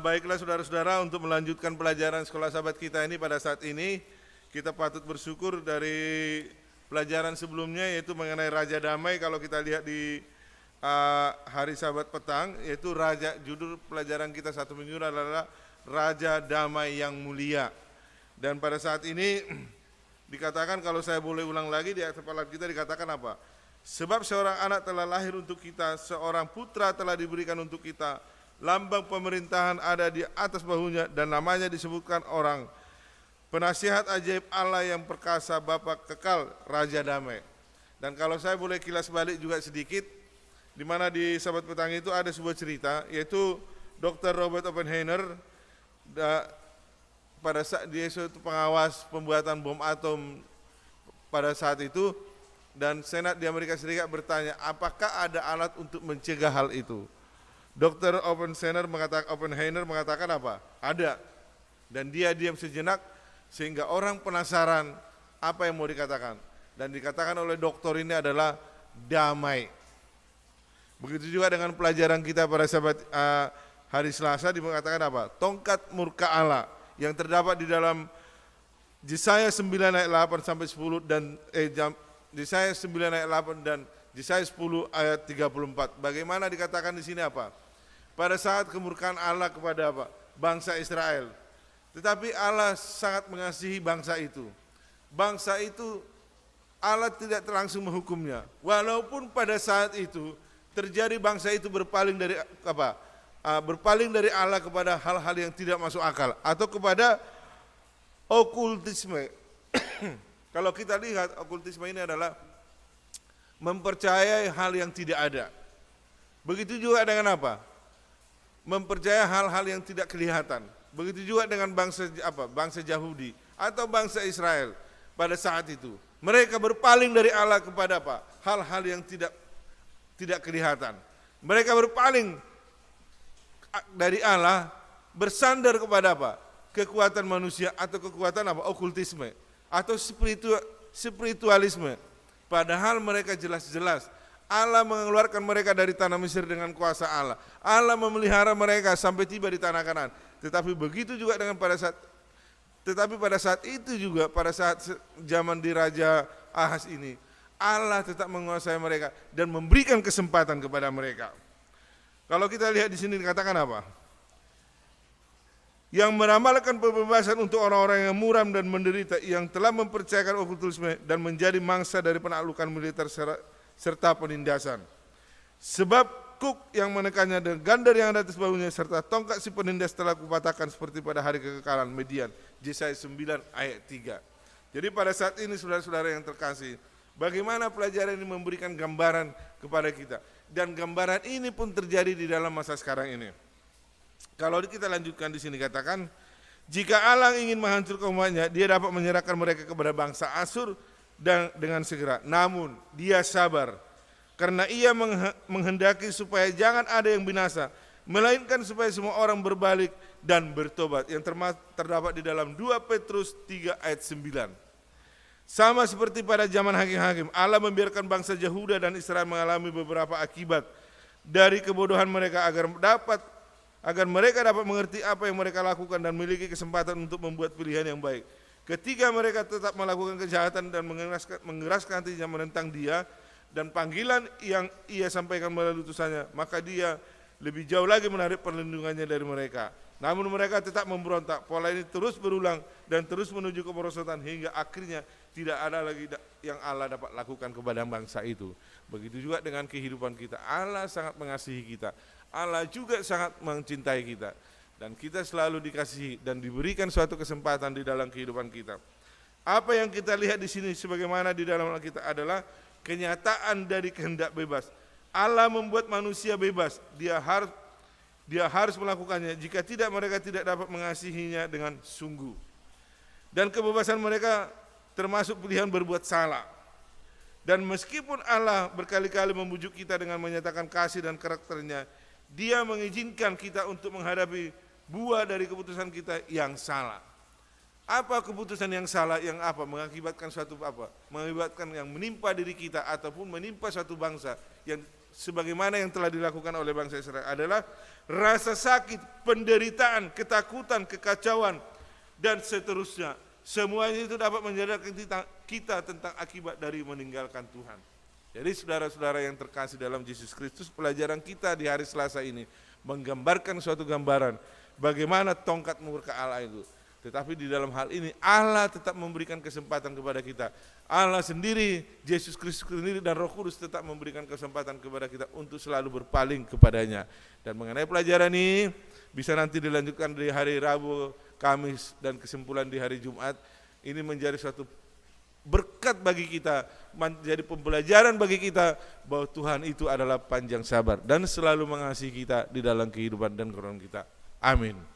Baiklah saudara-saudara, untuk melanjutkan pelajaran sekolah sahabat kita ini pada saat ini, kita patut bersyukur dari pelajaran sebelumnya yaitu mengenai Raja Damai. Kalau kita lihat di hari Sabat petang, yaitu judul pelajaran kita satu minggu adalah Raja Damai yang Mulia. Dan pada saat ini dikatakan, kalau saya boleh ulang lagi, di ayat kepala kita dikatakan apa? Sebab seorang anak telah lahir untuk kita, seorang putra telah diberikan untuk kita, lambang pemerintahan ada di atas bahunya, dan namanya disebutkan orang penasihat ajaib, Allah yang perkasa, Bapa kekal, Raja Damai. Dan kalau saya boleh kilas balik juga sedikit, di mana di Sabat petang itu ada sebuah cerita, yaitu Dr. Robert Oppenheimer, pada saat dia itu pengawas pembuatan bom atom pada saat itu, dan Senat di Amerika Serikat bertanya, apakah ada alat untuk mencegah hal itu? Dr. Oppenheimer mengatakan apa? Ada. Dan dia diam sejenak sehingga orang penasaran apa yang mau dikatakan. Dan dikatakan oleh dokter ini adalah damai. Begitu juga dengan pelajaran kita pada Sabat hari Selasa, dikatakan apa? Tongkat murka Allah yang terdapat di dalam Yesaya 9 ayat 8 sampai 10 dan Yesaya 9 ayat 8 dan Yesaya 10 ayat 34. Bagaimana dikatakan di sini apa? Pada saat kemurkaan Allah kepada apa? Bangsa Israel. Tetapi Allah sangat mengasihi bangsa itu. Bangsa itu Allah tidak langsung menghukumnya. Walaupun pada saat itu terjadi bangsa itu berpaling dari apa? Berpaling dari Allah kepada hal-hal yang tidak masuk akal atau kepada okultisme. Kalau kita lihat, okultisme ini adalah mempercayai hal yang tidak ada. Begitu juga dengan apa? Mempercayai hal-hal yang tidak kelihatan. Begitu juga dengan bangsa Yahudi atau bangsa Israel pada saat itu. Mereka berpaling dari Allah kepada apa? Hal-hal yang tidak kelihatan. Mereka berpaling dari Allah, bersandar kepada apa? Kekuatan manusia atau kekuatan apa? Okultisme atau spiritualisme. Padahal mereka jelas-jelas Allah mengeluarkan mereka dari tanah Mesir dengan kuasa Allah. Allah memelihara mereka sampai tiba di tanah Kanaan. Tetapi begitu juga dengan pada saat itu juga, pada saat zaman di Raja Ahaz ini, Allah tetap menguasai mereka dan memberikan kesempatan kepada mereka. Kalau kita lihat di sini dikatakan apa? Yang meramalkan pembebasan untuk orang-orang yang muram dan menderita, yang telah mempercayakan okultisme dan menjadi mangsa dari penaklukan militer serta penindasan. Sebab kuk yang menekannya dan gandar yang ada atas bahunya serta tongkat si penindas telah kupatahkan seperti pada hari kekekalan Median. Yesaya 9 ayat 3. Jadi pada saat ini saudara-saudara yang terkasih, bagaimana pelajaran ini memberikan gambaran kepada kita. Dan gambaran ini pun terjadi di dalam masa sekarang ini. Kalau kita lanjutkan di sini katakan, jika Allah ingin menghancurkan umatnya, dia dapat menyerahkan mereka kepada bangsa Asyur dan dengan segera. Namun dia sabar, karena ia menghendaki supaya jangan ada yang binasa, melainkan supaya semua orang berbalik dan bertobat. Yang terdapat di dalam 2 Petrus 3 ayat 9. Sama seperti pada zaman hakim-hakim, Allah membiarkan bangsa Yehuda dan Israel mengalami beberapa akibat dari kebodohan mereka agar mereka dapat mengerti apa yang mereka lakukan dan memiliki kesempatan untuk membuat pilihan yang baik. Ketika mereka tetap melakukan kejahatan dan mengeraskan hatinya menentang dia dan panggilan yang ia sampaikan melalui utusannya, maka dia lebih jauh lagi menarik perlindungannya dari mereka. Namun mereka tetap memberontak. Pola ini terus berulang dan terus menuju kemerosotan hingga akhirnya tidak ada lagi yang Allah dapat lakukan kepada bangsa itu. Begitu juga dengan kehidupan kita. Allah sangat mengasihi kita. Allah juga sangat mencintai kita. Dan kita selalu dikasihi dan diberikan suatu kesempatan di dalam kehidupan kita. Apa yang kita lihat di sini sebagaimana di dalam kita adalah kenyataan dari kehendak bebas. Allah membuat manusia bebas. Dia harus melakukannya. Jika tidak, mereka tidak dapat mengasihinya dengan sungguh. Dan kebebasan mereka termasuk pilihan berbuat salah. Dan meskipun Allah berkali-kali membujuk kita dengan menyatakan kasih dan karakternya, Dia mengizinkan kita untuk menghadapi buah dari keputusan kita yang salah. Apa keputusan yang salah yang apa? Mengakibatkan suatu apa? Mengakibatkan yang menimpa diri kita ataupun menimpa suatu bangsa yang sebagaimana yang telah dilakukan oleh bangsa Israel adalah rasa sakit, penderitaan, ketakutan, kekacauan, dan seterusnya. Semuanya itu dapat menyadarkan kita tentang akibat dari meninggalkan Tuhan. Jadi saudara-saudara yang terkasih dalam Yesus Kristus, pelajaran kita di hari Selasa ini menggambarkan suatu gambaran bagaimana tongkat murka Allah itu. Tetapi di dalam hal ini Allah tetap memberikan kesempatan kepada kita. Allah sendiri, Yesus Kristus sendiri dan Roh Kudus tetap memberikan kesempatan kepada kita untuk selalu berpaling kepadanya. Dan mengenai pelajaran ini bisa nanti dilanjutkan di hari Rabu, Kamis, dan kesimpulan di hari Jumat. Ini menjadi suatu berkat bagi kita, menjadi pembelajaran bagi kita bahwa Tuhan itu adalah panjang sabar dan selalu mengasihi kita di dalam kehidupan dan kerohanian kita. Amin.